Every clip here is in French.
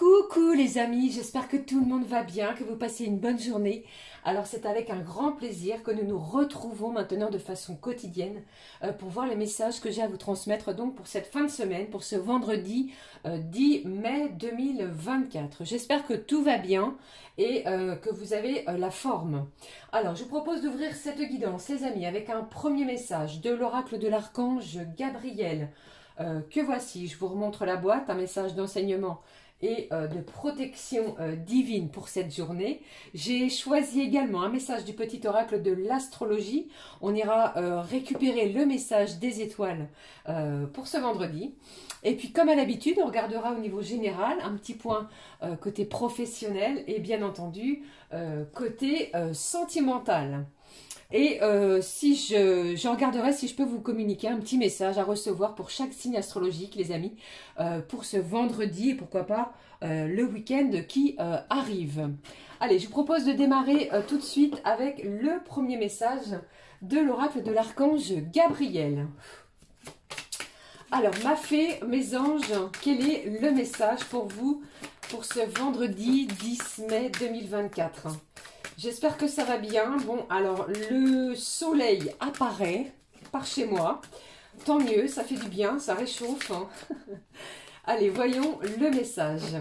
Coucou les amis, j'espère que tout le monde va bien, que vous passez une bonne journée. Alors c'est avec un grand plaisir que nous nous retrouvons maintenant de façon quotidienne pour voir les messages que j'ai à vous transmettre donc pour cette fin de semaine, pour ce vendredi 10 mai 2024. J'espère que tout va bien et que vous avez la forme. Alors je vous propose d'ouvrir cette guidance les amis avec un premier message de l'oracle de l'archange Gabriel. Que voici, je vous remontre la boîte, un message d'enseignement et de protection divine pour cette journée. J'ai choisi également un message du petit oracle de l'astrologie. On ira récupérer le message des étoiles pour ce vendredi. Et puis comme à l'habitude, on regardera au niveau général un petit point côté professionnel et bien entendu côté sentimental. Et si je regarderai si je peux vous communiquer un petit message à recevoir pour chaque signe astrologique, les amis, pour ce vendredi et pourquoi pas le week-end qui arrive. Allez, je vous propose de démarrer tout de suite avec le premier message de l'oracle de l'archange Gabriel. Alors, ma fée, mes anges, quel est le message pour vous pour ce vendredi 10 mai 2024 ? J'espère que ça va bien. Bon, alors, le soleil apparaît par chez moi. Tant mieux, ça fait du bien, ça réchauffe. Hein. Allez, voyons le message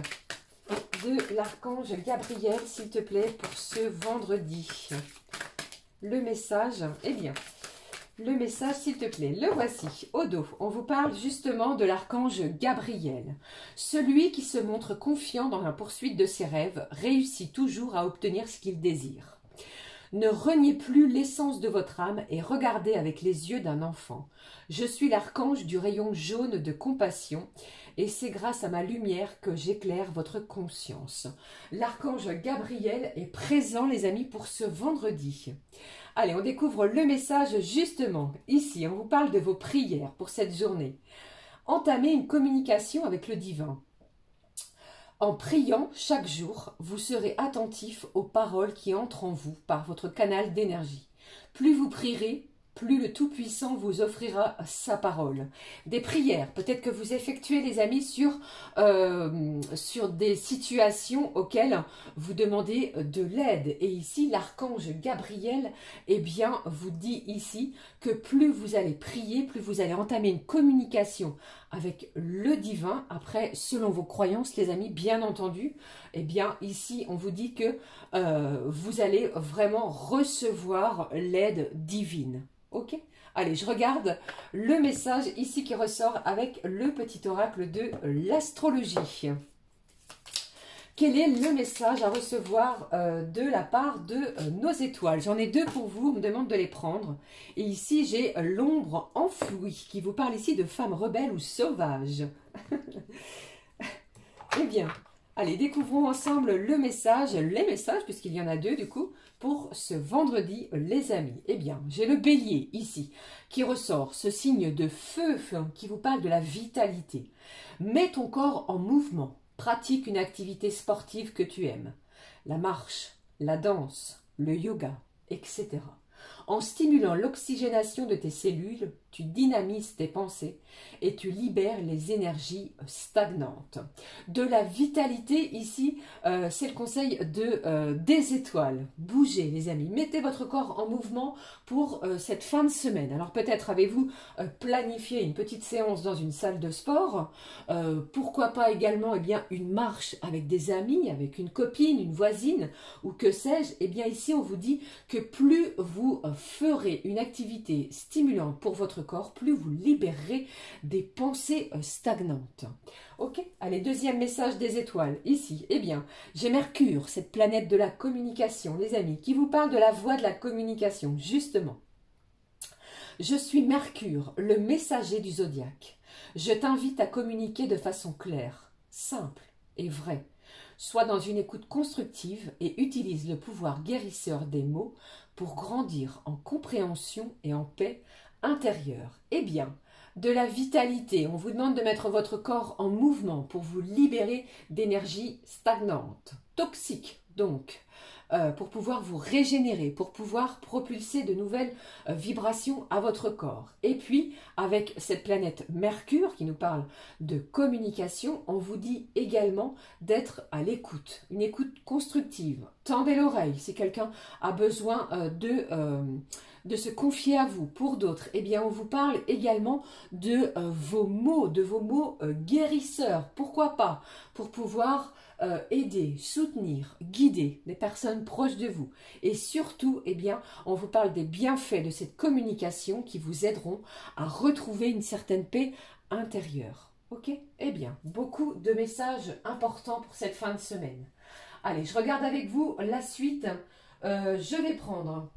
de l'archange Gabriel, s'il te plaît, pour ce vendredi. Le message, eh bien, le message, s'il te plaît, le voici, au dos. On vous parle justement de l'archange Gabriel. Celui qui se montre confiant dans la poursuite de ses rêves réussit toujours à obtenir ce qu'il désire. Ne reniez plus l'essence de votre âme et regardez avec les yeux d'un enfant. Je suis l'archange du rayon jaune de compassion et c'est grâce à ma lumière que j'éclaire votre conscience. L'archange Gabriel est présent, les amis, pour ce vendredi. Allez, on découvre le message justement. Ici, on vous parle de vos prières pour cette journée. Entamez une communication avec le divin. En priant chaque jour, vous serez attentif aux paroles qui entrent en vous par votre canal d'énergie. Plus vous prierez, plus le Tout-Puissant vous offrira sa parole. Des prières, peut-être que vous effectuez les amis sur des situations auxquelles vous demandez de l'aide. Et ici, l'archange Gabriel, eh bien, vous dit ici que plus vous allez prier, plus vous allez entamer une communication avec le divin. Après, selon vos croyances, les amis, bien entendu, eh bien, ici, on vous dit que vous allez vraiment recevoir l'aide divine. Ok? Allez, je regarde le message ici qui ressort avec le petit oracle de l'astrologie. Quel est le message à recevoir de la part de nos étoiles? J'en ai deux pour vous, on me demande de les prendre. Et ici, j'ai l'ombre enfouie qui vous parle ici de femmes rebelles ou sauvages. Eh bien, allez, découvrons ensemble les messages, puisqu'il y en a deux du coup, pour ce vendredi, les amis. Eh bien, j'ai le bélier ici, qui ressort ce signe de feu qui vous parle de la vitalité. Mets ton corps en mouvement. Pratique une activité sportive que tu aimes. La marche, la danse, le yoga, etc. En stimulant l'oxygénation de tes cellules, tu dynamises tes pensées et tu libères les énergies stagnantes. De la vitalité ici, c'est le conseil des étoiles. Bougez les amis, mettez votre corps en mouvement pour cette fin de semaine. Alors peut-être avez-vous planifié une petite séance dans une salle de sport, pourquoi pas également eh bien, une marche avec des amis, avec une copine, une voisine ou que sais-je. Eh bien ici on vous dit que plus vous ferez une activité stimulante pour votre corps, plus vous libérerez des pensées stagnantes. Ok? Allez, deuxième message des étoiles. Ici, eh bien, j'ai Mercure, cette planète de la communication, les amis, qui vous parle de la voie de la communication, justement. Je suis Mercure, le messager du zodiaque. Je t'invite à communiquer de façon claire, simple et vraie. Sois dans une écoute constructive et utilise le pouvoir guérisseur des mots pour grandir en compréhension et en paix intérieure. Eh bien, de la vitalité, on vous demande de mettre votre corps en mouvement pour vous libérer d'énergie stagnante, toxique donc. pour pouvoir vous régénérer, pour pouvoir propulser de nouvelles vibrations à votre corps. Et puis, avec cette planète Mercure qui nous parle de communication, on vous dit également d'être à l'écoute, une écoute constructive. Tendez l'oreille si quelqu'un a besoin de se confier à vous. Pour d'autres, eh bien, on vous parle également de vos mots, guérisseurs. Pourquoi pas? Pour pouvoir aider, soutenir, guider des personnes proches de vous. Et surtout, eh bien, on vous parle des bienfaits de cette communication qui vous aideront à retrouver une certaine paix intérieure. Ok? Eh bien, beaucoup de messages importants pour cette fin de semaine. Allez, je regarde avec vous la suite. Je vais prendre...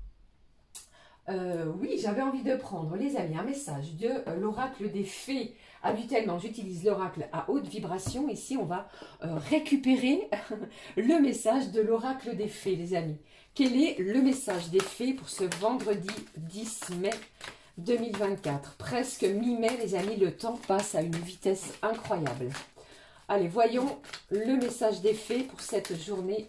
oui, j'avais envie de prendre, les amis, un message de l'oracle des fées. Habituellement, j'utilise l'oracle à haute vibration. Ici, on va récupérer le message de l'oracle des fées, les amis. Quel est le message des fées pour ce vendredi 10 mai 2024? Presque mi-mai, les amis, le temps passe à une vitesse incroyable. Allez, voyons le message des fées pour cette journée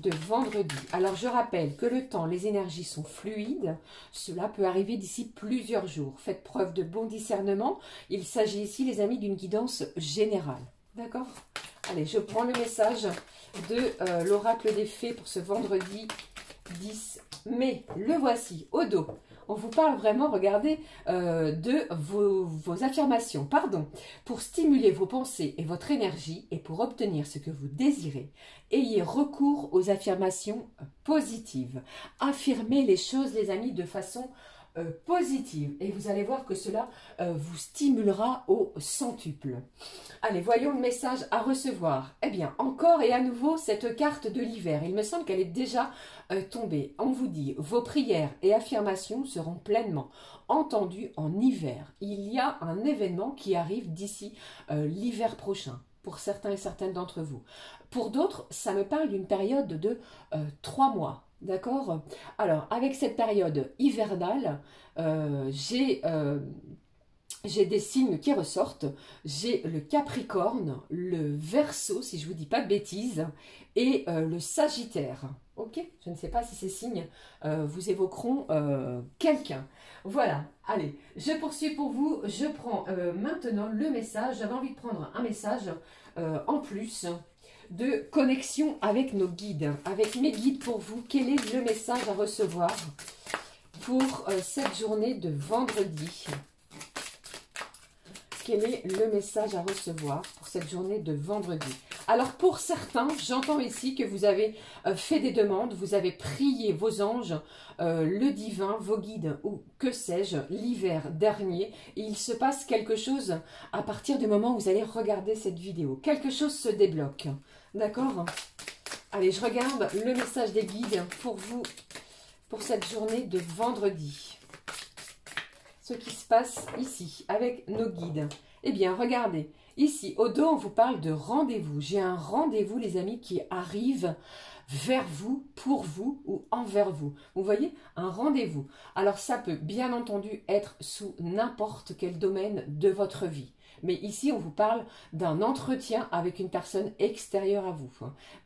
de vendredi. Alors, je rappelle que le temps, les énergies sont fluides. Cela peut arriver d'ici plusieurs jours. Faites preuve de bon discernement. Il s'agit ici, les amis, d'une guidance générale. D'accord? Allez, je prends le message de l'oracle des fées pour ce vendredi 10 mai. Le voici, au dos. On vous parle vraiment, regardez, de vos affirmations. Pardon. Pour stimuler vos pensées et votre énergie et pour obtenir ce que vous désirez, ayez recours aux affirmations positives. Affirmez les choses, les amis, de façon positive. Et vous allez voir que cela vous stimulera au centuple. Allez, voyons le message à recevoir. Eh bien, encore et à nouveau, cette carte de l'hiver. Il me semble qu'elle est déjà tombée. On vous dit, vos prières et affirmations seront pleinement entendues en hiver. Il y a un événement qui arrive d'ici l'hiver prochain, pour certains et certaines d'entre vous. Pour d'autres, ça me parle d'une période de 3 mois. D'accord? Alors, avec cette période hivernale, j'ai des signes qui ressortent. J'ai le Capricorne, le Verseau, si je ne vous dis pas de bêtises, et le Sagittaire. Ok? Je ne sais pas si ces signes vous évoqueront quelqu'un. Voilà. Allez, je poursuis pour vous. Je prends maintenant le message. J'avais envie de prendre un message en plus de connexion avec nos guides, avec mes guides pour vous. Quel est le message à recevoir pour cette journée de vendredi? Quel est le message à recevoir pour cette journée de vendredi? Alors pour certains, j'entends ici que vous avez fait des demandes, vous avez prié vos anges, le divin, vos guides ou que sais-je, l'hiver dernier. Et il se passe quelque chose à partir du moment où vous allez regarder cette vidéo. Quelque chose se débloque. D'accord? Allez, je regarde le message des guides pour vous, pour cette journée de vendredi. Ce qui se passe ici avec nos guides. Eh bien, regardez, ici, au dos, on vous parle de rendez-vous. J'ai un rendez-vous, les amis, qui arrive vers vous, pour vous ou envers vous. Vous voyez, un rendez-vous. Alors, ça peut, bien entendu, être sous n'importe quel domaine de votre vie. Mais ici, on vous parle d'un entretien avec une personne extérieure à vous.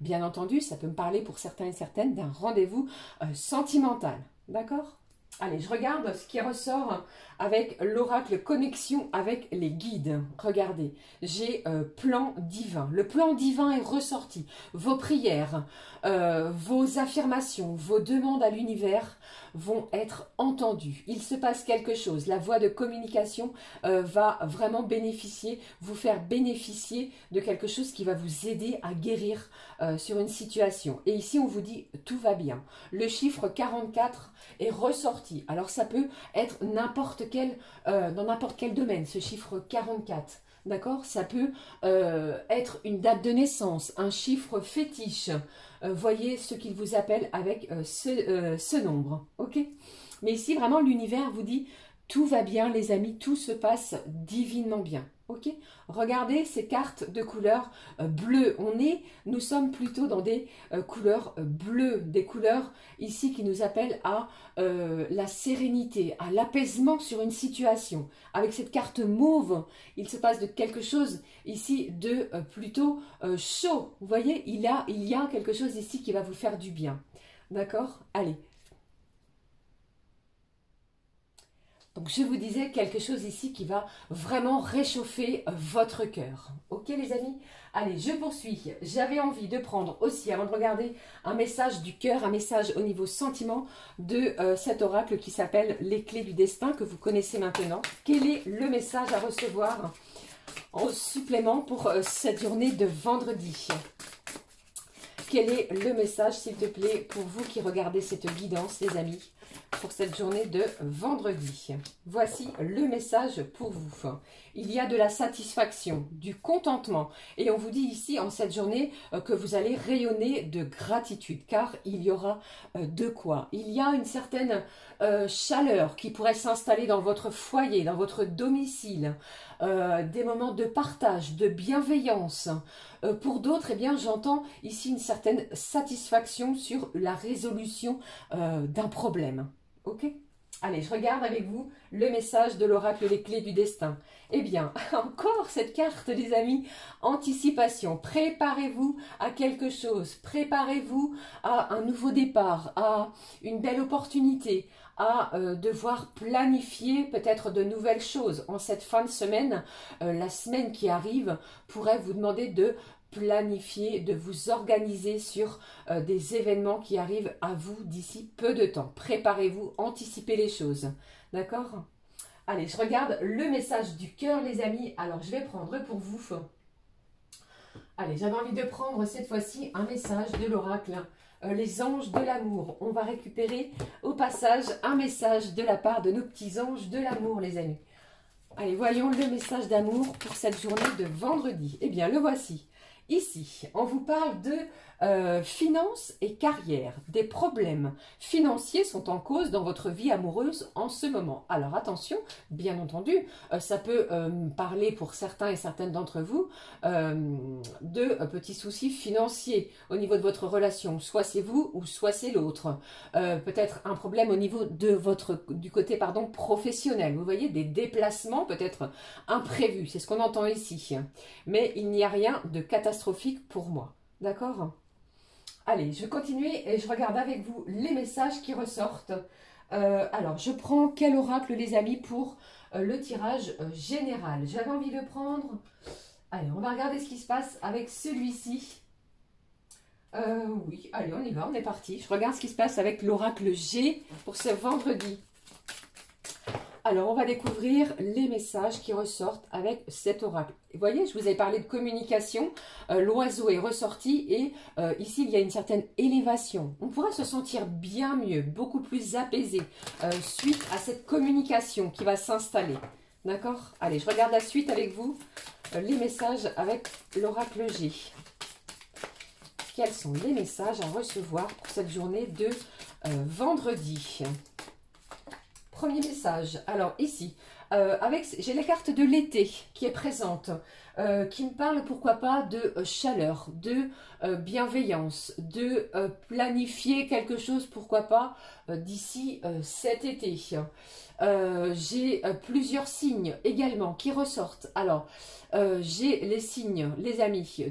Bien entendu, ça peut me parler pour certains et certaines d'un rendez-vous sentimental. D'accord ? Allez, je regarde ce qui ressort avec l'oracle connexion avec les guides. Regardez, j'ai plan divin. Le plan divin est ressorti. Vos prières, vos affirmations, vos demandes à l'univers vont être entendues. Il se passe quelque chose. La voie de communication va vraiment bénéficier, vous faire bénéficier de quelque chose qui va vous aider à guérir sur une situation. Et ici, on vous dit tout va bien. Le chiffre 44 est ressorti. Alors, ça peut être n'importe quel, dans n'importe quel domaine, ce chiffre 44. D'accord? Ça peut être une date de naissance, un chiffre fétiche. Voyez ce qu'il vous appelle avec ce nombre. Ok? Mais ici, vraiment, l'univers vous dit tout va bien, les amis, tout se passe divinement bien. Ok? Regardez ces cartes de couleur bleue. Nous sommes plutôt dans des couleurs bleues, des couleurs ici qui nous appellent à la sérénité, à l'apaisement sur une situation. Avec cette carte mauve, il se passe de quelque chose ici de plutôt chaud. Vous voyez, il y a quelque chose ici qui va vous faire du bien. D'accord? Allez. Donc, je vous disais quelque chose ici qui va vraiment réchauffer votre cœur. Ok, les amis? Allez, je poursuis. J'avais envie de prendre aussi, avant de regarder, un message du cœur, un message au niveau sentiment de cet oracle qui s'appelle Les Clés du Destin, que vous connaissez maintenant. Quel est le message à recevoir en supplément pour cette journée de vendredi? Quel est le message, s'il te plaît, pour vous qui regardez cette guidance, les amis, pour cette journée de vendredi? Voici le message pour vous. Il y a de la satisfaction, du contentement. Et on vous dit ici, en cette journée, que vous allez rayonner de gratitude, car il y aura de quoi. Il y a une certaine chaleur qui pourrait s'installer dans votre foyer, dans votre domicile. Des moments de partage, de bienveillance. Pour d'autres, eh bien, j'entends ici une certaine satisfaction sur la résolution d'un problème. Ok? Allez, je regarde avec vous le message de l'oracle Les Clés du Destin. Eh bien, encore cette carte, les amis, anticipation. Préparez-vous à quelque chose. Préparez-vous à un nouveau départ, à une belle opportunité, à devoir planifier peut-être de nouvelles choses. En cette fin de semaine, la semaine qui arrive pourrait vous demander de planifier, de vous organiser sur des événements qui arrivent à vous d'ici peu de temps. Préparez-vous, anticipez les choses. D'accord? Allez, je regarde le message du cœur, les amis. Alors, je vais prendre pour vous. Allez, j'avais envie de prendre cette fois-ci un message de l'oracle. Les anges de l'amour. On va récupérer au passage un message de la part de nos petits anges de l'amour, les amis. Allez, voyons le message d'amour pour cette journée de vendredi. Eh bien, le voici. Ici, on vous parle de finances et carrière. Des problèmes financiers sont en cause dans votre vie amoureuse en ce moment. Alors attention, bien entendu, ça peut parler pour certains et certaines d'entre vous de petits soucis financiers au niveau de votre relation. Soit c'est vous ou soit c'est l'autre. Peut-être un problème au niveau de du côté professionnel. Vous voyez, des déplacements peut-être imprévus. C'est ce qu'on entend ici. Mais il n'y a rien de catastrophique pour moi. D'accord ? Allez, je vais continuer et je regarde avec vous les messages qui ressortent. Alors, je prends quel oracle, les amis, pour le tirage général. J'avais envie de prendre... Allez, on va regarder ce qui se passe avec celui-ci. Oui, allez, on y va, on est parti. Je regarde ce qui se passe avec l'oracle G pour ce vendredi. Alors, on va découvrir les messages qui ressortent avec cet oracle. Vous voyez, je vous avais parlé de communication. L'oiseau est ressorti et ici, il y a une certaine élévation. On pourra se sentir bien mieux, beaucoup plus apaisé suite à cette communication qui va s'installer. D'accord? Allez, je regarde la suite avec vous. Les messages avec l'oracle G. Quels sont les messages à recevoir pour cette journée de vendredi? Premier message, alors ici, j'ai la carte de l'été qui est présente, qui me parle pourquoi pas de chaleur, de bienveillance, de planifier quelque chose, pourquoi pas, d'ici cet été. J'ai plusieurs signes également qui ressortent. Alors, j'ai les signes, les amis,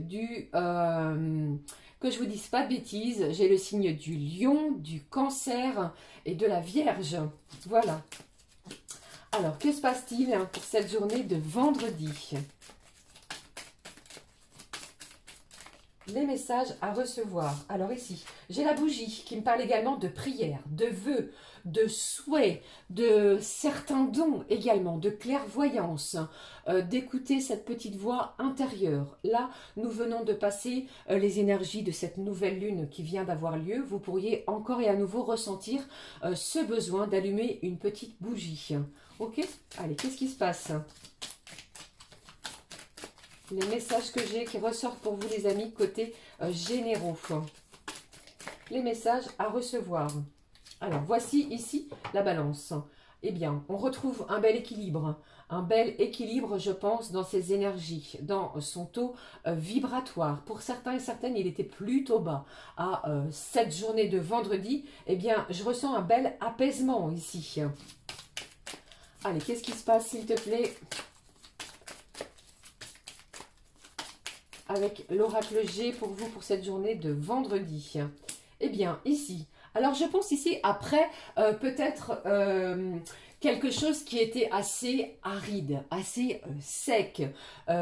que je vous dise pas de bêtises, j'ai le signe du lion, du cancer et de la vierge. Voilà. Alors, que se passe-t-il pour cette journée de vendredi? Les messages à recevoir. Alors ici, j'ai la bougie qui me parle également de prière, de vœux, de souhaits, de certains dons également, de clairvoyance, d'écouter cette petite voix intérieure. Là, nous venons de passer les énergies de cette nouvelle lune qui vient d'avoir lieu. Vous pourriez encore et à nouveau ressentir ce besoin d'allumer une petite bougie. Ok? Allez, qu'est-ce qui se passe ? Les messages que j'ai qui ressortent pour vous, les amis, côté généraux. Les messages à recevoir. Alors, voici ici la balance. Eh bien, on retrouve un bel équilibre. Un bel équilibre, je pense, dans ses énergies, dans son taux vibratoire. Pour certains et certaines, il était plutôt bas. À cette journée de vendredi, eh bien, je ressens un bel apaisement ici. Allez, qu'est-ce qui se passe, s'il te plaît ? Avec l'oracle G pour vous pour cette journée de vendredi. Eh bien, ici, Alors, je pense ici, après, peut-être quelque chose qui était assez aride, assez sec,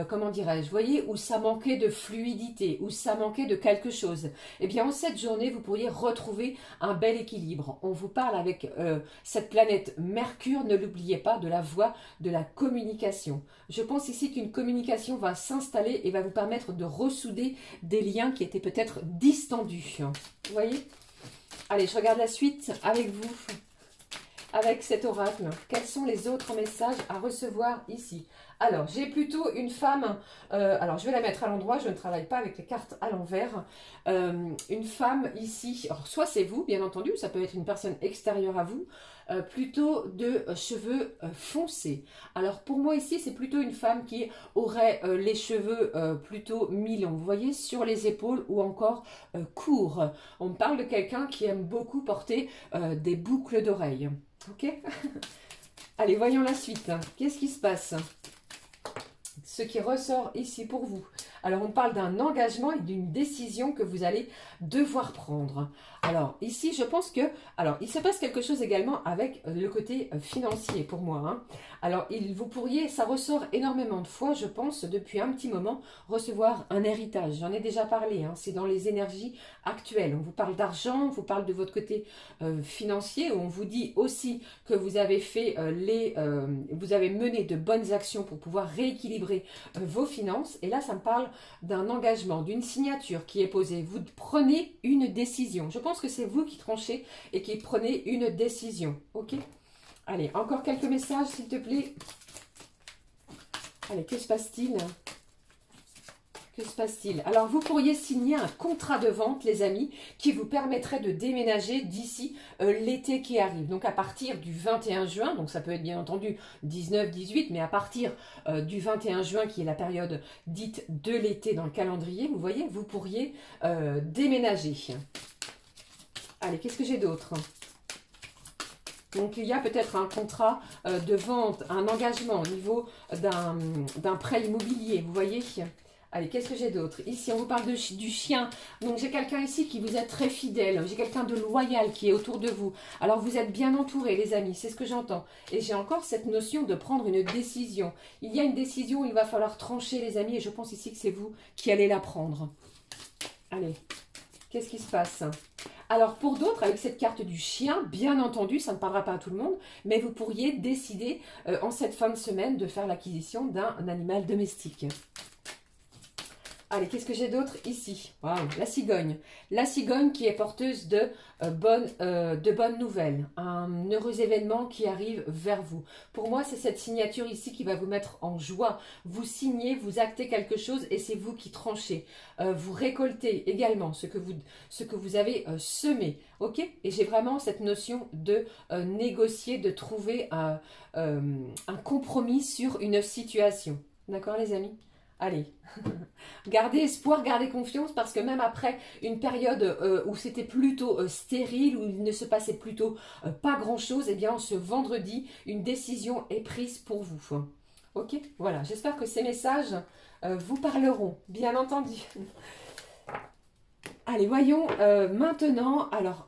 comment dirais-je, vous voyez, où ça manquait de fluidité, où ça manquait de quelque chose. Eh bien, en cette journée, vous pourriez retrouver un bel équilibre. On vous parle avec cette planète Mercure, ne l'oubliez pas, de la voie de la communication. Je pense ici qu'une communication va s'installer et va vous permettre de ressouder des liens qui étaient peut-être distendus. Vous voyez? Allez, je regarde la suite avec vous. Avec cet oracle, quels sont les autres messages à recevoir ici? Alors, j'ai plutôt une femme, alors je vais la mettre à l'endroit, je ne travaille pas avec les cartes à l'envers. Une femme ici, alors, soit c'est vous, bien entendu, ça peut être une personne extérieure à vous, plutôt de cheveux foncés. Alors, pour moi ici, c'est plutôt une femme qui aurait les cheveux plutôt mi-longs, vous voyez, sur les épaules ou encore courts. On me parle de quelqu'un qui aime beaucoup porter des boucles d'oreilles. Ok. Allez, voyons la suite. Qu'est-ce qui se passe? Ce qui ressort ici pour vous. Alors, on parle d'un engagement et d'une décision que vous allez devoir prendre. Alors, ici, je pense que... Alors, il se passe quelque chose également avec le côté financier pour moi. Hein. Alors, vous pourriez... Ça ressort énormément de fois, je pense, depuis un petit moment, recevoir un héritage. J'en ai déjà parlé. Hein. C'est dans les énergies actuelles. On vous parle d'argent, on vous parle de votre côté financier. On vous dit aussi que vous avez fait vous avez mené de bonnes actions pour pouvoir rééquilibrer vos finances. Et là, ça me parle d'un engagement, d'une signature qui est posée. Vous prenez une décision. Je pense que c'est vous qui tranchez et qui prenez une décision. Ok? Allez, encore quelques messages, s'il te plaît. Allez, que se passe-t-il? Que se passe-t-il? Alors, vous pourriez signer un contrat de vente, les amis, qui vous permettrait de déménager d'ici l'été qui arrive. Donc, à partir du 21 juin, donc ça peut être bien entendu 19, 18, mais à partir du 21 juin, qui est la période dite de l'été dans le calendrier, vous voyez, vous pourriez déménager. Allez, qu'est-ce que j'ai d'autre? Donc, il y a peut-être un contrat de vente, un engagement au niveau d'un prêt immobilier, vous voyez? Allez, qu'est-ce que j'ai d'autre? Ici, on vous parle du chien. Donc, j'ai quelqu'un ici qui vous est très fidèle. J'ai quelqu'un de loyal qui est autour de vous. Alors, vous êtes bien entourés, les amis. C'est ce que j'entends. Et j'ai encore cette notion de prendre une décision. Il y a une décision, il va falloir trancher, les amis. Et je pense ici que c'est vous qui allez la prendre. Allez, qu'est-ce qui se passe? Alors, pour d'autres, avec cette carte du chien, bien entendu, ça ne parlera pas à tout le monde, mais vous pourriez décider en cette fin de semaine de faire l'acquisition d'un animal domestique. Allez, qu'est-ce que j'ai d'autre ici? Waouh, la cigogne. La cigogne qui est porteuse de bonnes nouvelles. Un heureux événement qui arrive vers vous. Pour moi, c'est cette signature ici qui va vous mettre en joie. Vous signez, vous actez quelque chose et c'est vous qui tranchez. Vous récoltez également ce que vous avez semé. Ok? Et j'ai vraiment cette notion de négocier, de trouver un compromis sur une situation. D'accord, les amis? Allez, gardez espoir, gardez confiance parce que même après une période où c'était plutôt stérile, où il ne se passait plutôt pas grand-chose, eh bien ce vendredi, une décision est prise pour vous. Ok, voilà, j'espère que ces messages vous parleront, bien entendu. Allez, voyons maintenant, alors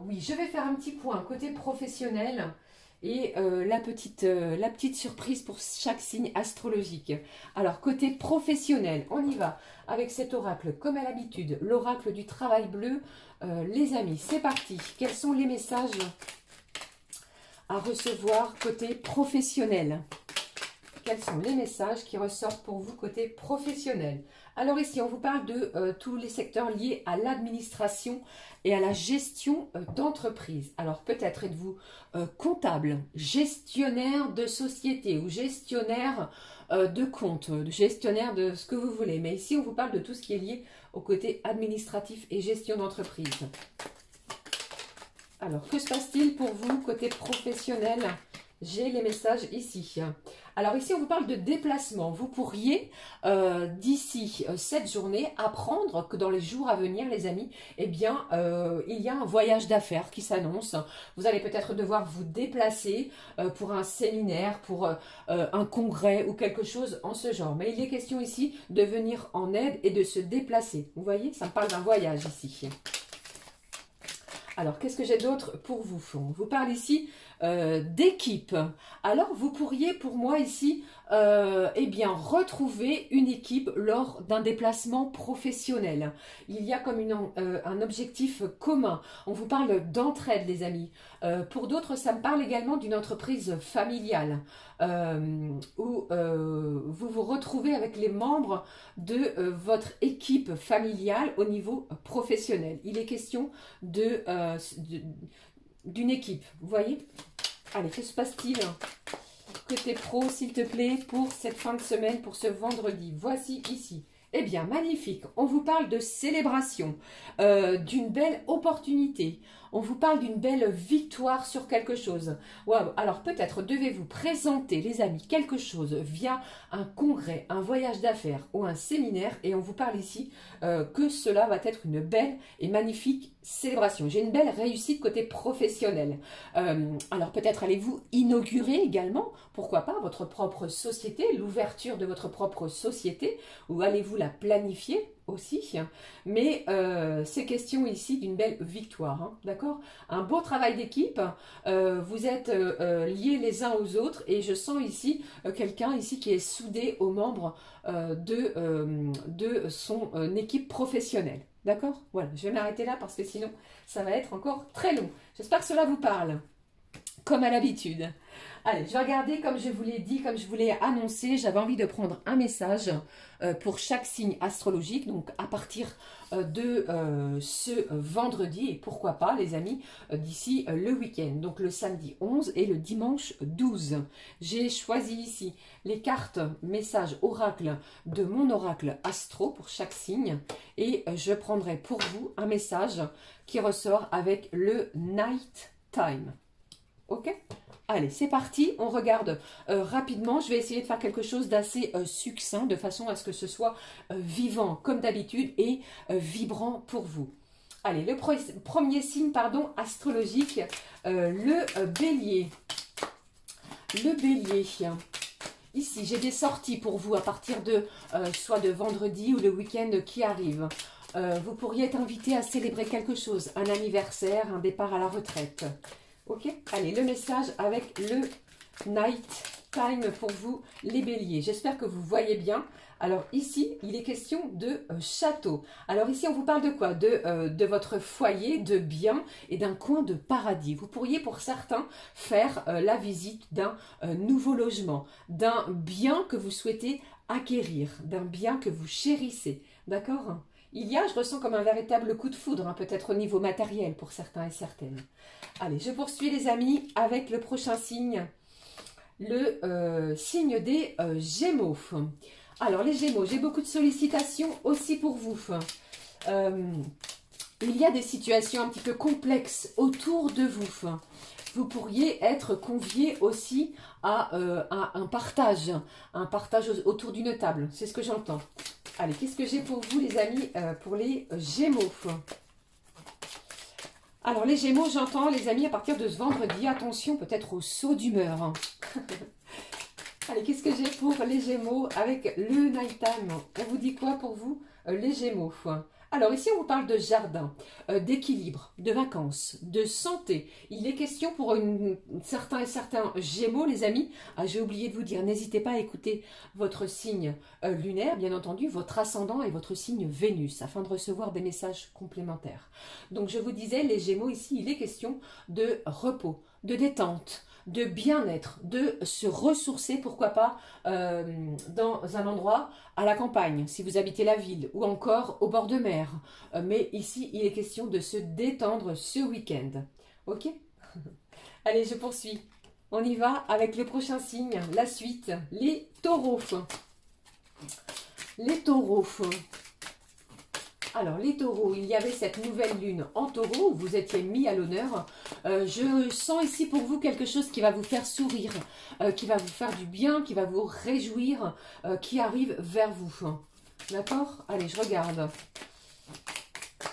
oui, je vais faire un petit point côté professionnel. Et la petite surprise pour chaque signe astrologique. Alors, côté professionnel, on y va avec cet oracle, comme à l'habitude, l'oracle du travail bleu. Les amis, c'est parti. Quels sont les messages à recevoir côté professionnel? Quels sont les messages qui ressortent pour vous côté professionnel? Alors ici, on vous parle de tous les secteurs liés à l'administration et à la gestion d'entreprise. Alors peut-être êtes-vous comptable, gestionnaire de société ou gestionnaire de compte, gestionnaire de ce que vous voulez. Mais ici, on vous parle de tout ce qui est lié au côté administratif et gestion d'entreprise. Alors, que se passe-t-il pour vous côté professionnel? J'ai les messages ici. Alors ici, on vous parle de déplacement. Vous pourriez, d'ici cette journée, apprendre que dans les jours à venir, les amis, eh bien, il y a un voyage d'affaires qui s'annonce. Vous allez peut-être devoir vous déplacer pour un séminaire, pour un congrès ou quelque chose en ce genre. Mais il est question ici de venir en aide et de se déplacer. Vous voyez, ça me parle d'un voyage ici. Alors, qu'est-ce que j'ai d'autre pour vous? On vous parle ici d'équipe. Alors, vous pourriez pour moi ici, eh bien, retrouver une équipe lors d'un déplacement professionnel. Il y a comme un objectif commun. On vous parle d'entraide, les amis. Pour d'autres, ça me parle également d'une entreprise familiale où vous vous retrouvez avec les membres de votre équipe familiale au niveau professionnel. Il est question d'une équipe, vous voyez? Allez, que se passe-t-il côté pro, s'il te plaît, pour cette fin de semaine, pour ce vendredi? Voici ici. Eh bien, magnifique. On vous parle de célébration, d'une belle opportunité. On vous parle d'une belle victoire sur quelque chose. Waouh. Alors, peut-être devez-vous présenter, les amis, quelque chose via un congrès, un voyage d'affaires ou un séminaire. Et on vous parle ici que cela va être une belle et magnifique célébration. J'ai une belle réussite côté professionnel. Alors, peut-être allez-vous inaugurer également, pourquoi pas, votre propre société, l'ouverture de votre propre société, ou allez-vous la planifier aussi, mais c'est question ici d'une belle victoire, hein, d'accord? Un beau travail d'équipe, vous êtes liés les uns aux autres et je sens ici quelqu'un ici qui est soudé aux membres de son équipe professionnelle, d'accord? Voilà, je vais m'arrêter là parce que sinon ça va être encore très long. J'espère que cela vous parle, comme à l'habitude. Allez, je vais regarder, comme je vous l'ai dit, comme je vous l'ai annoncé, j'avais envie de prendre un message pour chaque signe astrologique, donc à partir de ce vendredi, et pourquoi pas, les amis, d'ici le week-end, donc le samedi 11 et le dimanche 12. J'ai choisi ici les cartes messages oracle de mon oracle astro pour chaque signe, et je prendrai pour vous un message qui ressort avec le night time. Ok? Allez, c'est parti, on regarde rapidement. Je vais essayer de faire quelque chose d'assez succinct, de façon à ce que ce soit vivant comme d'habitude et vibrant pour vous. Allez, le premier signe, pardon, astrologique, le bélier. Le bélier. Ici, j'ai des sorties pour vous à partir de soit de vendredi ou le week-end qui arrive. Vous pourriez être invité à célébrer quelque chose, un anniversaire, un départ à la retraite. Ok, allez, le message avec le night time pour vous, les béliers. J'espère que vous voyez bien. Alors ici, il est question de château. Alors ici, on vous parle de quoi? De votre foyer, de bien et d'un coin de paradis. Vous pourriez pour certains faire la visite d'un nouveau logement, d'un bien que vous souhaitez acquérir, d'un bien que vous chérissez. D'accord? Il y a, je ressens comme un véritable coup de foudre, hein, peut-être au niveau matériel pour certains et certaines. Allez, je poursuis les amis avec le prochain signe, le signe des Gémeaux. Alors les Gémeaux, j'ai beaucoup de sollicitations aussi pour vous. Il y a des situations un petit peu complexes autour de vous. Vous pourriez être convié aussi à un partage autour d'une table. C'est ce que j'entends. Allez, qu'est-ce que j'ai pour vous les amis, pour les Gémeaux? Alors les Gémeaux, j'entends les amis à partir de ce vendredi, attention peut-être au saut d'humeur. Allez, qu'est-ce que j'ai pour les Gémeaux avec le night time? On vous dit quoi pour vous les Gémeaux? Alors ici, on vous parle de jardin, d'équilibre, de vacances, de santé. Il est question pour certains Gémeaux, les amis. Ah, j'ai oublié de vous dire, n'hésitez pas à écouter votre signe lunaire, bien entendu, votre ascendant et votre signe Vénus, afin de recevoir des messages complémentaires. Donc, je vous disais, les Gémeaux, ici, il est question de repos, de détente, de bien-être, de se ressourcer, pourquoi pas, dans un endroit à la campagne, si vous habitez la ville, ou encore au bord de mer. Mais ici, il est question de se détendre ce week-end. Ok? Allez, je poursuis. On y va avec le prochain signe, la suite, les taureaux. Les taureaux. Alors, les taureaux, il y avait cette nouvelle lune en taureau, où vous étiez mis à l'honneur. Je sens ici pour vous quelque chose qui va vous faire sourire, qui va vous faire du bien, qui va vous réjouir, qui arrive vers vous. D'accord? Allez, je regarde.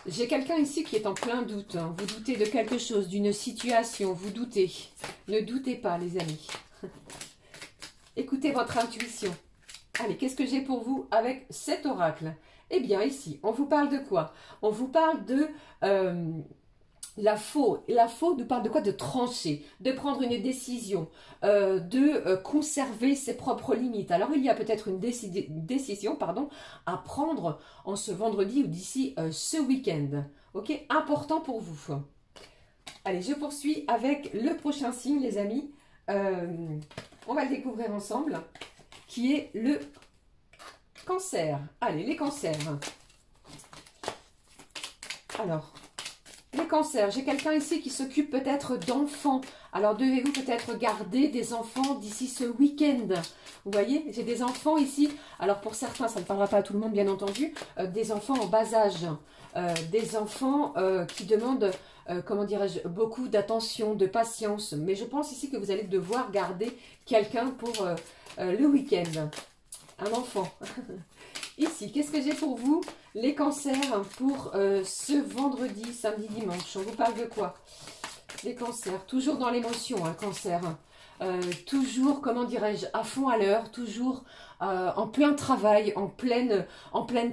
J'ai quelqu'un ici qui est en plein doute. Hein. Vous doutez de quelque chose, d'une situation, vous doutez. Ne doutez pas, les amis. Écoutez votre intuition. Allez, qu'est-ce que j'ai pour vous avec cet oracle? Eh bien, ici, on vous parle de quoi? On vous parle de La faute nous parle de quoi? De trancher, de prendre une décision, de conserver ses propres limites. Alors il y a peut-être une décision pardon, à prendre en ce vendredi ou d'ici ce week-end. Ok, important pour vous. Allez, je poursuis avec le prochain signe, les amis. On va le découvrir ensemble, qui est le cancer. Allez, les cancers. Alors, les cancers, j'ai quelqu'un ici qui s'occupe peut-être d'enfants. Alors, devez-vous peut-être garder des enfants d'ici ce week-end? Vous voyez, j'ai des enfants ici. Alors, pour certains, ça ne parlera pas à tout le monde, bien entendu. Des enfants en bas âge. Des enfants qui demandent, comment dirais-je, beaucoup d'attention, de patience. Mais je pense ici que vous allez devoir garder quelqu'un pour le week-end. Un enfant. Ici, qu'est-ce que j'ai pour vous? Les cancers pour ce vendredi, samedi, dimanche. On vous parle de quoi? Les cancers, toujours dans l'émotion, hein, cancer. Toujours, comment dirais-je, à fond à l'heure, toujours en plein travail, en pleine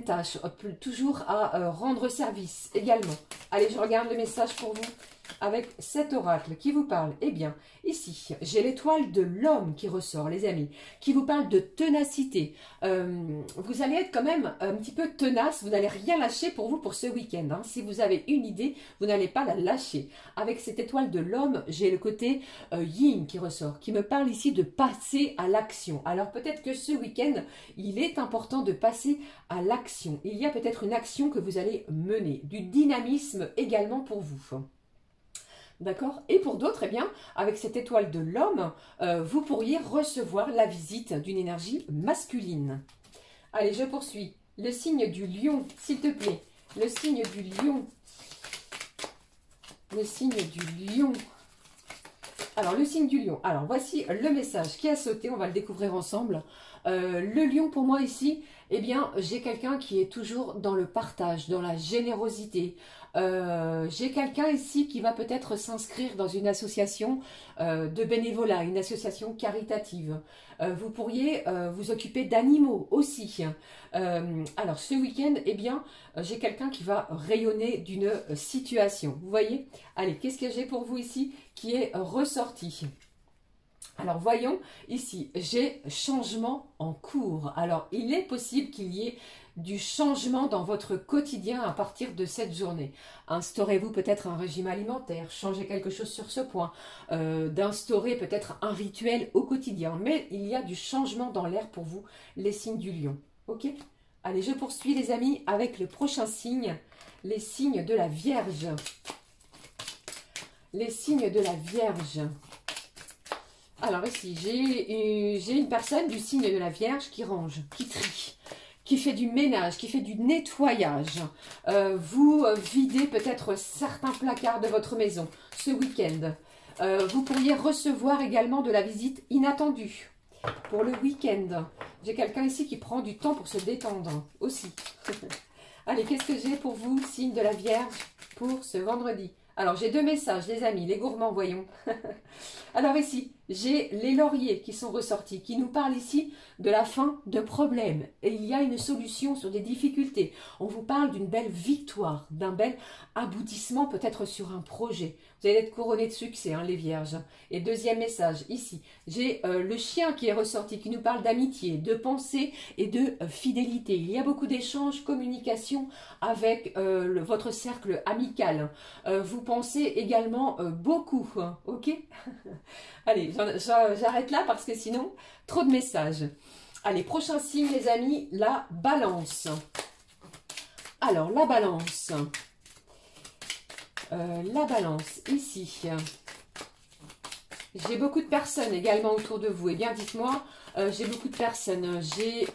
tâche, toujours à rendre service également. Allez, je regarde le message pour vous avec cet oracle qui vous parle. Eh bien, ici, j'ai l'étoile de l'homme qui ressort, les amis, qui vous parle de ténacité. Vous allez être quand même un petit peu tenace, vous n'allez rien lâcher pour vous pour ce week-end. Hein. Si vous avez une idée, vous n'allez pas la lâcher. Avec cette étoile de l'homme, j'ai le côté yin qui ressort, qui me parle ici de passer à l'action. Alors peut-être que ce week-end, il est important de passer à l'action. Il y a peut-être une action que vous allez mener, du dynamisme également pour vous. D'accord? Et pour d'autres, eh bien, avec cette étoile de l'homme, vous pourriez recevoir la visite d'une énergie masculine. Allez, je poursuis. Le signe du lion, s'il te plaît. Le signe du lion. Le signe du lion. Alors, le signe du lion. Alors, voici le message qui a sauté. On va le découvrir ensemble. Le lion, pour moi, ici, eh bien, j'ai quelqu'un qui est toujours dans le partage, dans la générosité. J'ai quelqu'un ici qui va peut-être s'inscrire dans une association de bénévolat, une association caritative. Vous pourriez vous occuper d'animaux aussi. Alors, ce week-end, eh bien, j'ai quelqu'un qui va rayonner d'une situation. Vous voyez? Allez, qu'est-ce que j'ai pour vous ici qui est ressorti? Alors, voyons, ici, j'ai changement en cours. Alors, il est possible qu'il y ait du changement dans votre quotidien à partir de cette journée. Instaurez-vous peut-être un régime alimentaire, changez quelque chose sur ce point, d'instaurer peut-être un rituel au quotidien. Mais il y a du changement dans l'air pour vous, les signes du lion. Ok? Allez, je poursuis les amis avec le prochain signe, les signes de la Vierge. Les signes de la Vierge. Alors ici, j'ai une personne du signe de la Vierge qui range, qui trie, qui fait du ménage, qui fait du nettoyage. Vous videz peut-être certains placards de votre maison ce week-end. Vous pourriez recevoir également de la visite inattendue pour le week-end. J'ai quelqu'un ici qui prend du temps pour se détendre aussi. Allez, qu'est-ce que j'ai pour vous, signe de la Vierge, pour ce vendredi? Alors, j'ai deux messages, les amis, les gourmands, voyons. Alors ici, j'ai les lauriers qui sont ressortis, qui nous parlent ici de la fin de problèmes. Et il y a une solution sur des difficultés. On vous parle d'une belle victoire, d'un bel aboutissement peut-être sur un projet. Vous allez être couronné de succès, hein, les vierges. Et deuxième message, ici, j'ai le chien qui est ressorti, qui nous parle d'amitié, de pensée et de fidélité. Il y a beaucoup d'échanges, communication avec votre cercle amical. Vous pensez également beaucoup, hein, ok? Allez, j'arrête là parce que sinon, trop de messages. Allez, prochain signe les amis, la balance. Alors, la balance. Ici. J'ai beaucoup de personnes également autour de vous. Eh bien, dites-moi, j'ai beaucoup de personnes. J'ai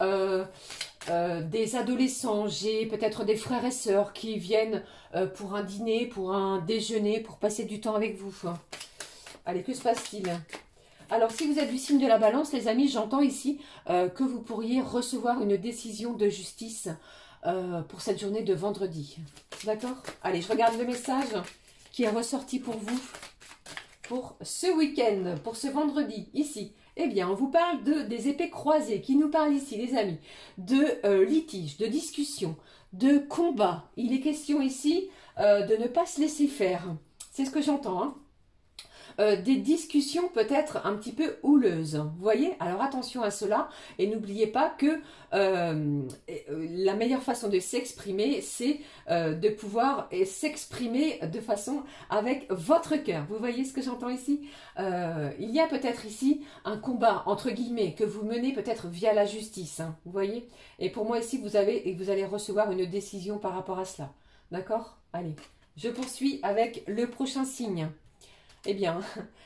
des adolescents, j'ai peut-être des frères et sœurs qui viennent pour un dîner, pour un déjeuner, pour passer du temps avec vous. Allez, que se passe-t-il? Alors, si vous êtes du signe de la balance, les amis, j'entends ici que vous pourriez recevoir une décision de justice pour cette journée de vendredi. D'accord? Allez, je regarde le message qui est ressorti pour vous pour ce week-end, pour ce vendredi, ici. Eh bien, on vous parle des épées croisées, qui nous parlent ici, les amis, de litiges, de discussions, de combats. Il est question ici de ne pas se laisser faire. C'est ce que j'entends, hein. Des discussions peut-être un petit peu houleuses. Vous voyez? Alors attention à cela et n'oubliez pas que la meilleure façon de s'exprimer, c'est de pouvoir s'exprimer de façon avec votre cœur. Vous voyez ce que j'entends ici? Il y a peut-être ici un combat, entre guillemets, que vous menez peut-être via la justice. Hein, vous voyez? Et pour moi ici, vous allez recevoir une décision par rapport à cela. D'accord? Allez, je poursuis avec le prochain signe. Eh bien,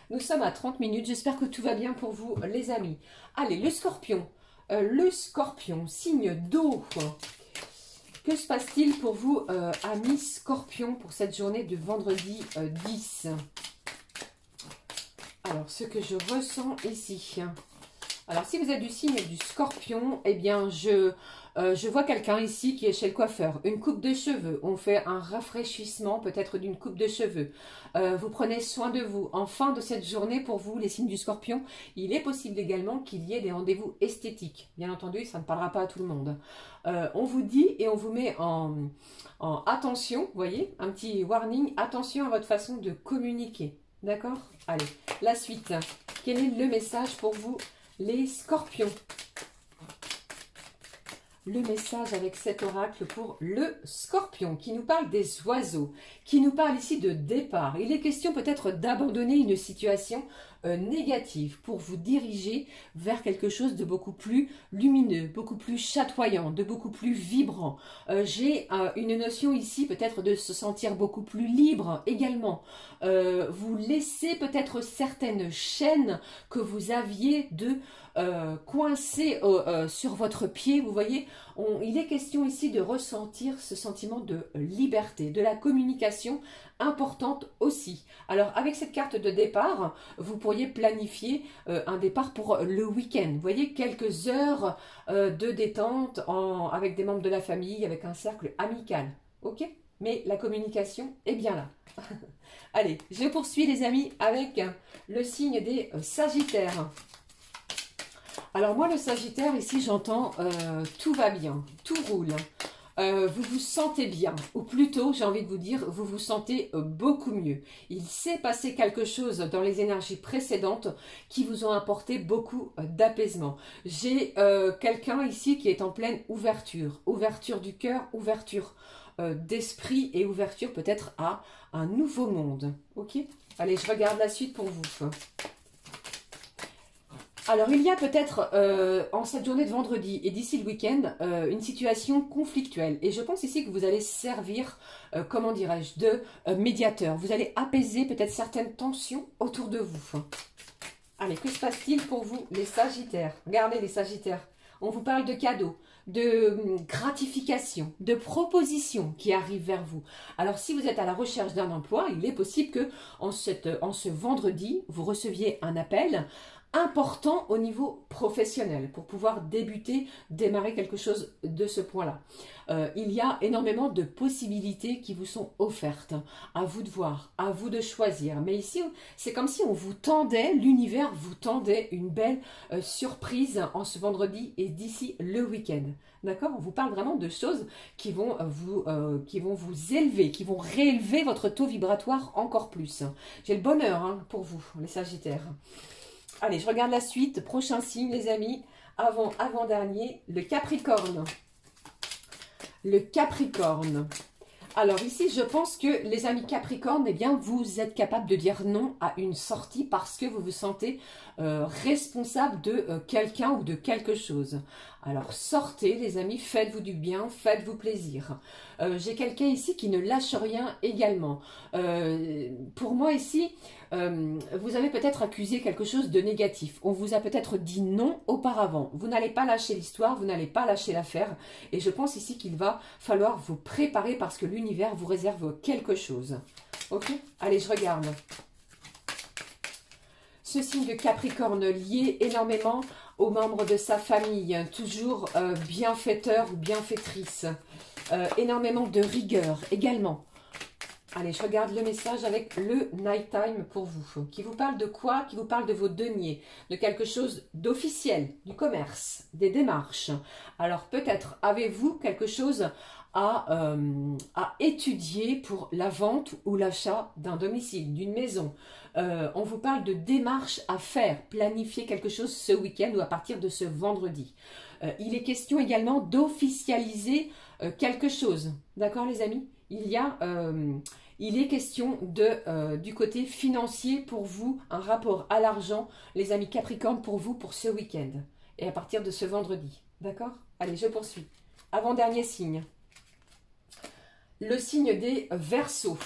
nous sommes à 30 minutes. J'espère que tout va bien pour vous, les amis. Allez, le scorpion. Le scorpion, signe d'eau. Que se passe-t-il pour vous, amis scorpions, pour cette journée de vendredi 10? Alors, ce que je ressens ici. Alors, si vous êtes du signe du scorpion, eh bien, je vois quelqu'un ici qui est chez le coiffeur. Une coupe de cheveux. On fait un rafraîchissement peut-être d'une coupe de cheveux. Vous prenez soin de vous. En fin de cette journée, pour vous, les signes du scorpion, il est possible également qu'il y ait des rendez-vous esthétiques. Bien entendu, ça ne parlera pas à tout le monde. On vous dit et on vous met en attention, vous voyez, un petit warning, attention à votre façon de communiquer. D'accord? Allez, la suite. Quel est le message pour vous, les scorpions? Le message avec cet oracle pour le scorpion qui nous parle des oiseaux, qui nous parle ici de départ. Il est question peut-être d'abandonner une situation négative pour vous diriger vers quelque chose de beaucoup plus lumineux, beaucoup plus chatoyant, de beaucoup plus vibrant. J'ai une notion ici peut-être de se sentir beaucoup plus libre également. Vous laissez peut-être certaines chaînes que vous aviez de coincées sur votre pied. Vous voyez, il est question ici de ressentir ce sentiment de liberté, de la communication importante aussi. Alors avec cette carte de départ, vous pourriez planifier un départ pour le week-end. Vous voyez, quelques heures de détente avec des membres de la famille, avec un cercle amical. Ok? Mais la communication est bien là. Allez, je poursuis les amis avec le signe des Sagittaires. Alors moi le Sagittaire ici j'entends tout va bien, tout roule. Vous vous sentez bien, ou plutôt, j'ai envie de vous dire, vous vous sentez beaucoup mieux. Il s'est passé quelque chose dans les énergies précédentes qui vous ont apporté beaucoup d'apaisement. J'ai quelqu'un ici qui est en pleine ouverture, ouverture du cœur, ouverture d'esprit et ouverture peut-être à un nouveau monde. Ok? Allez, je regarde la suite pour vous. Alors, il y a peut-être en cette journée de vendredi et d'ici le week-end une situation conflictuelle. Et je pense ici que vous allez servir, comment dirais-je, de médiateur. Vous allez apaiser peut-être certaines tensions autour de vous. Allez, que se passe-t-il pour vous, les Sagittaires? Regardez les Sagittaires. On vous parle de cadeaux, de gratification, de propositions qui arrivent vers vous. Alors, si vous êtes à la recherche d'un emploi, il est possible que en ce vendredi, vous receviez un appel important au niveau professionnel pour pouvoir démarrer quelque chose de ce point-là. Il y a énormément de possibilités qui vous sont offertes. À vous de voir, à vous de choisir. Mais ici, c'est comme si on vous tendait, l'univers vous tendait une belle surprise en ce vendredi et d'ici le week-end. D'accord? On vous parle vraiment de choses qui vont vous élever, qui vont réélever votre taux vibratoire encore plus. J'ai le bonheur pour vous, les Sagittaires. Allez, je regarde la suite. Prochain signe, les amis. Avant-dernier, le Capricorne. Le Capricorne. Alors ici, je pense que les amis Capricorne, eh bien, vous êtes capable de dire non à une sortie parce que vous vous sentez responsable de quelqu'un ou de quelque chose. Alors sortez les amis, faites-vous du bien, faites-vous plaisir. J'ai quelqu'un ici qui ne lâche rien également. Pour moi ici, vous avez peut-être accusé quelque chose de négatif. On vous a peut-être dit non auparavant. Vous n'allez pas lâcher l'histoire, vous n'allez pas lâcher l'affaire. Et je pense ici qu'il va falloir vous préparer parce que l'univers vous réserve quelque chose. Ok? Allez, je regarde. Ce signe de Capricorne lié énormément aux membres de sa famille, toujours bienfaiteur ou bienfaitrice. Énormément de rigueur également. Allez, je regarde le message avec le Nighttime pour vous. Qui vous parle de quoi? Qui vous parle de vos deniers, de quelque chose d'officiel, du commerce, des démarches. Alors peut-être avez-vous quelque chose à étudier pour la vente ou l'achat d'un domicile, d'une maison. On vous parle de démarches à faire, planifier quelque chose ce week-end ou à partir de ce vendredi. Il est question également d'officialiser quelque chose. D'accord les amis? Il est question du côté financier pour vous, un rapport à l'argent, les amis Capricorne, pour vous, pour ce week-end. Et à partir de ce vendredi. D'accord? Allez, je poursuis. Avant-dernier signe. Le signe des Verseaux.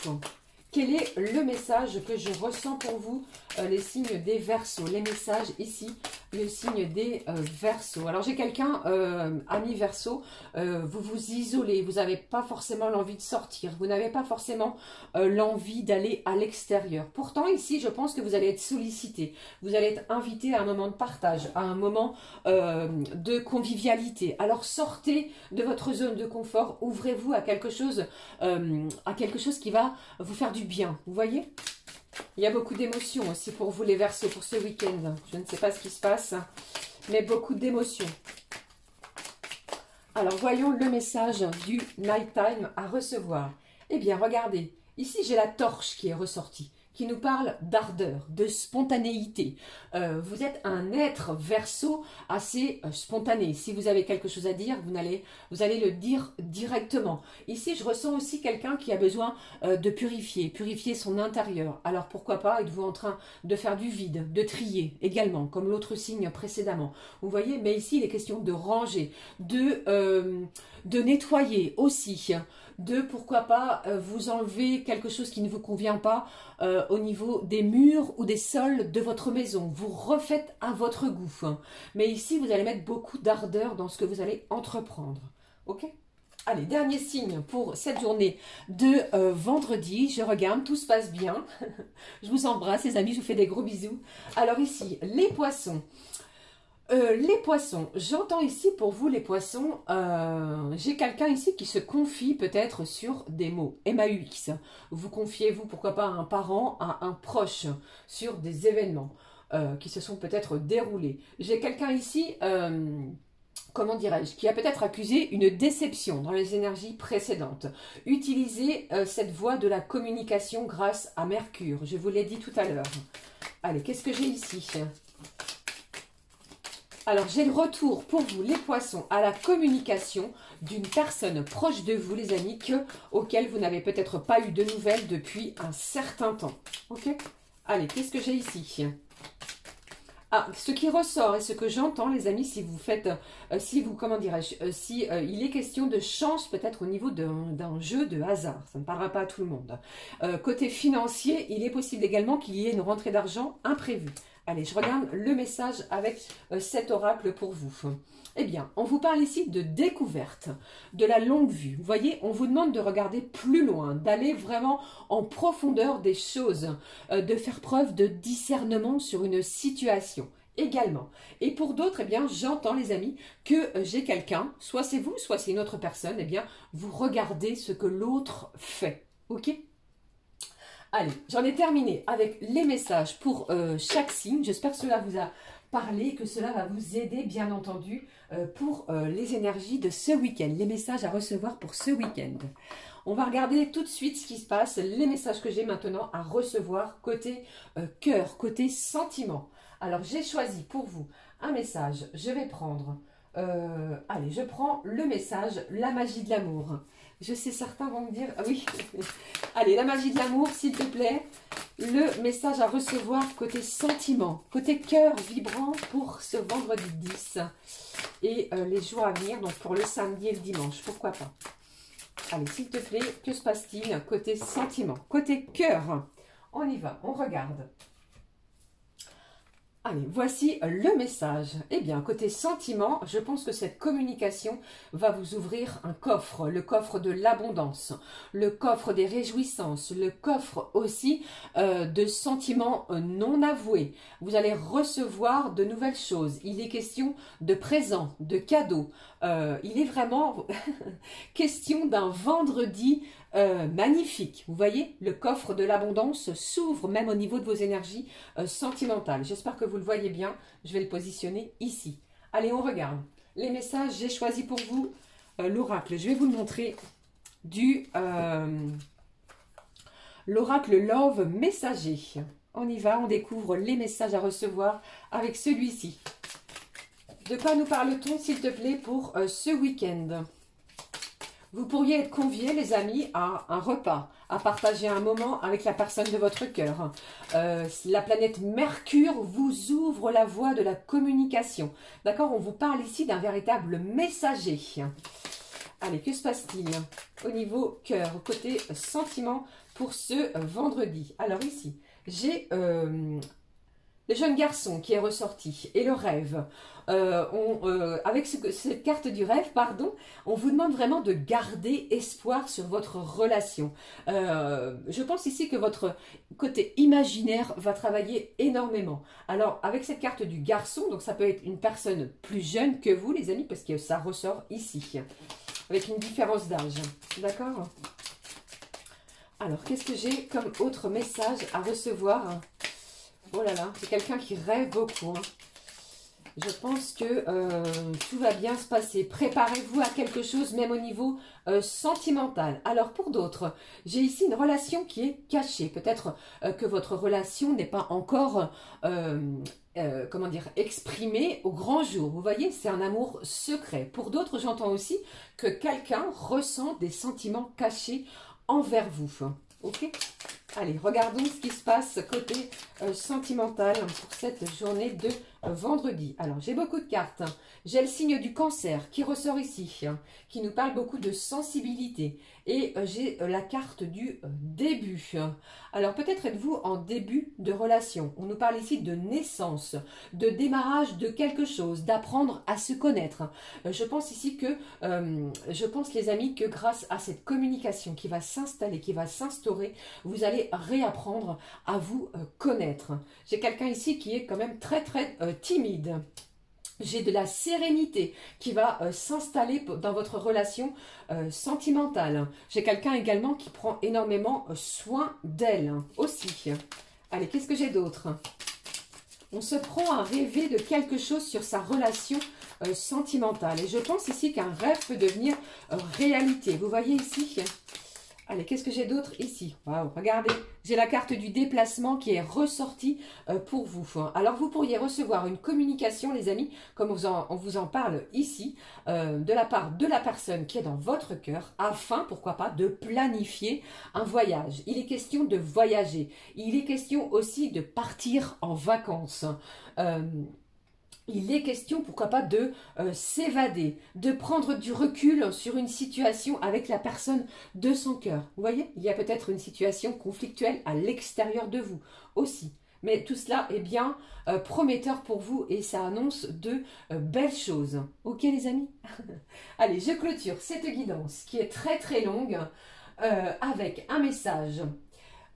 Quel est le message que je ressens pour vous, les signes des Verseaux? Les messages ici, le signe des Verseaux. Alors j'ai quelqu'un, ami Verseau, vous vous isolez, vous n'avez pas forcément l'envie de sortir, vous n'avez pas forcément l'envie d'aller à l'extérieur. Pourtant ici, je pense que vous allez être sollicité, vous allez être invité à un moment de partage, à un moment de convivialité. Alors sortez de votre zone de confort, ouvrez-vous à quelque chose qui va vous faire du bien, vous voyez? Il y a beaucoup d'émotions aussi pour vous les Verseaux pour ce week-end. Je ne sais pas ce qui se passe, mais beaucoup d'émotions. Alors voyons le message du Nighttime à recevoir. Eh bien regardez, ici j'ai la torche qui est ressortie, qui nous parle d'ardeur, de spontanéité. Vous êtes un être Verseau assez spontané. Si vous avez quelque chose à dire, vous allez le dire directement. Ici, je ressens aussi quelqu'un qui a besoin de purifier son intérieur. Alors pourquoi pas, êtes-vous en train de faire du vide, de trier également, comme l'autre signe précédemment. Vous voyez, mais ici, il est question de ranger, de nettoyer aussi, de pourquoi pas vous enlever quelque chose qui ne vous convient pas au niveau des murs ou des sols de votre maison. Vous refaites à votre goût. Mais ici, vous allez mettre beaucoup d'ardeur dans ce que vous allez entreprendre. Ok? Allez, dernier signe pour cette journée de vendredi. Je regarde, tout se passe bien. Je vous embrasse, les amis, je vous fais des gros bisous. Alors ici, les poissons. Les poissons, j'entends ici pour vous les poissons, j'ai quelqu'un ici qui se confie peut-être sur des mots, MAUX. Vous confiez-vous pourquoi pas à un parent, à un proche, sur des événements qui se sont peut-être déroulés. J'ai quelqu'un ici, comment dirais-je, qui a peut-être accusé une déception dans les énergies précédentes. Utilisez cette voie de la communication grâce à Mercure, je vous l'ai dit tout à l'heure. Allez, qu'est-ce que j'ai ici ? Alors, j'ai le retour pour vous, les poissons, à la communication d'une personne proche de vous, les amis, auquel vous n'avez peut-être pas eu de nouvelles depuis un certain temps. Ok? Allez, qu'est-ce que j'ai ici? Ah, ce qui ressort et ce que j'entends, les amis, si vous faites, comment dirais-je, il est question de chance peut-être au niveau d'un jeu de hasard. Ça ne parlera pas à tout le monde. Côté financier, il est possible également qu'il y ait une rentrée d'argent imprévue. Allez, je regarde le message avec cet oracle pour vous. Eh bien, on vous parle ici de découverte, de la longue vue. Vous voyez, on vous demande de regarder plus loin, d'aller vraiment en profondeur des choses, de faire preuve de discernement sur une situation également. Et pour d'autres, eh bien, j'entends, les amis, que j'ai quelqu'un, soit c'est vous, soit c'est une autre personne, eh bien, vous regardez ce que l'autre fait. Ok ? Allez, j'en ai terminé avec les messages pour chaque signe. J'espère que cela vous a parlé, que cela va vous aider, bien entendu, pour les énergies de ce week-end. Les messages à recevoir pour ce week-end. On va regarder tout de suite ce qui se passe, les messages que j'ai maintenant à recevoir côté cœur, côté sentiment. Alors, j'ai choisi pour vous un message. Je vais prendre... allez, je prends le message, la magie de l'amour. Je sais, certains vont me dire, ah oui, allez, la magie de l'amour, s'il te plaît. Le message à recevoir côté sentiment, côté cœur vibrant pour ce vendredi 10. Et les jours à venir, donc pour le samedi et le dimanche, pourquoi pas. Allez, s'il te plaît, que se passe-t-il côté sentiment, côté cœur? On y va, on regarde. Allez, voici le message. Eh bien, côté sentiment, je pense que cette communication va vous ouvrir un coffre, le coffre de l'abondance, le coffre des réjouissances, le coffre aussi de sentiments non avoués. Vous allez recevoir de nouvelles choses. Il est question de présents, de cadeaux. Il est vraiment question d'un vendredi magnifique. Vous voyez, le coffre de l'abondance s'ouvre même au niveau de vos énergies sentimentales. J'espère que vous le voyez bien. Je vais le positionner ici. Allez, on regarde. Les messages, j'ai choisi pour vous l'oracle. Je vais vous le montrer du l'oracle Love Messager. On y va, on découvre les messages à recevoir avec celui-ci. De quoi nous parle-t-on, s'il te plaît, pour ce week-end? Vous pourriez être conviés, les amis, à un repas, à partager un moment avec la personne de votre cœur. La planète Mercure vous ouvre la voie de la communication. D'accord? On vous parle ici d'un véritable messager. Allez, que se passe-t-il au niveau cœur, au côté sentiment pour ce vendredi? Alors ici, j'ai le jeune garçon qui est ressorti et le rêve. Avec cette carte du rêve, pardon, on vous demande vraiment de garder espoir sur votre relation. Je pense ici que votre côté imaginaire va travailler énormément. Alors, avec cette carte du garçon, donc ça peut être une personne plus jeune que vous, les amis, parce que ça ressort ici, avec une différence d'âge. D'accord? Alors, qu'est-ce que j'ai comme autre message à recevoir? Oh là là, c'est quelqu'un qui rêve beaucoup. Hein. Je pense que tout va bien se passer. Préparez-vous à quelque chose, même au niveau sentimental. Alors, pour d'autres, j'ai ici une relation qui est cachée. Peut-être que votre relation n'est pas encore, comment dire, exprimée au grand jour. Vous voyez, c'est un amour secret. Pour d'autres, j'entends aussi que quelqu'un ressent des sentiments cachés envers vous. Ok? Allez, regardons ce qui se passe côté sentimental pour cette journée de vendredi. Alors, j'ai beaucoup de cartes. J'ai le signe du cancer qui ressort ici, qui nous parle beaucoup de sensibilité. Et j'ai la carte du début. Alors, peut-être êtes-vous en début de relation. On nous parle ici de naissance, de démarrage de quelque chose, d'apprendre à se connaître. Je pense ici que, les amis, que grâce à cette communication qui va s'installer, qui va s'instaurer, vous allez réapprendre à vous connaître. J'ai quelqu'un ici qui est quand même très timide. J'ai de la sérénité qui va s'installer dans votre relation sentimentale. J'ai quelqu'un également qui prend énormément soin d'elle aussi. Allez, qu'est-ce que j'ai d'autre? On se prend à rêver de quelque chose sur sa relation sentimentale. Et je pense ici qu'un rêve peut devenir réalité. Vous voyez ici? Allez, qu'est-ce que j'ai d'autre ici? Waouh, regardez, j'ai la carte du déplacement qui est ressortie pour vous. Alors, vous pourriez recevoir une communication, les amis, comme on vous en parle ici, de la part de la personne qui est dans votre cœur, afin, pourquoi pas, de planifier un voyage. Il est question de voyager. Il est question aussi de partir en vacances. Il est question, pourquoi pas, de s'évader, de prendre du recul sur une situation avec la personne de son cœur. Vous voyez, il y a peut-être une situation conflictuelle à l'extérieur de vous aussi. Mais tout cela est bien prometteur pour vous et ça annonce de belles choses. Ok les amis? Allez, je clôture cette guidance qui est très longue avec un message.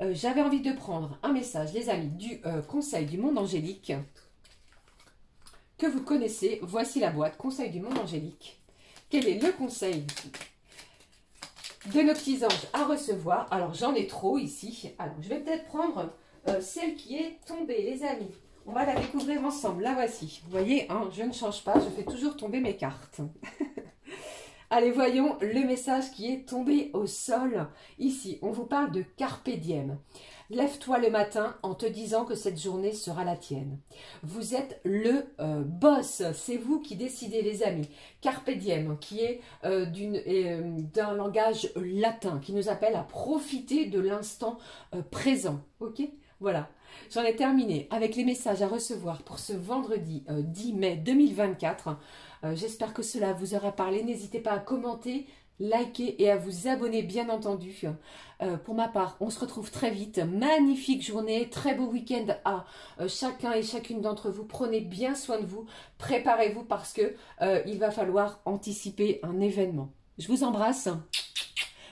J'avais envie de prendre un message, les amis, du Conseil du Monde Angélique. Que vous connaissez, voici la boîte, Conseil du Monde Angélique. Quel est le conseil de nos petits anges à recevoir? Alors, j'en ai trop ici. Alors, je vais peut-être prendre celle qui est tombée, les amis. On va la découvrir ensemble. La voici. Vous voyez, hein, je ne change pas, je fais toujours tomber mes cartes. Allez, voyons le message qui est tombé au sol. Ici, on vous parle de Carpe Diem. Lève-toi le matin en te disant que cette journée sera la tienne. Vous êtes le boss, c'est vous qui décidez les amis. Carpe Diem, qui est d'un langage latin, qui nous appelle à profiter de l'instant présent. Ok? Voilà, j'en ai terminé avec les messages à recevoir pour ce vendredi 10 mai 2024. J'espère que cela vous aura parlé. N'hésitez pas à commenter, liker et à vous abonner, bien entendu. Pour ma part, on se retrouve très vite. Magnifique journée, très beau week-end à chacun et chacune d'entre vous. Prenez bien soin de vous, préparez-vous parce que il va falloir anticiper un événement. Je vous embrasse.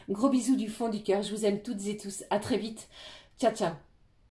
Gros bisous du fond du cœur. Je vous aime toutes et tous. À très vite. Ciao, ciao.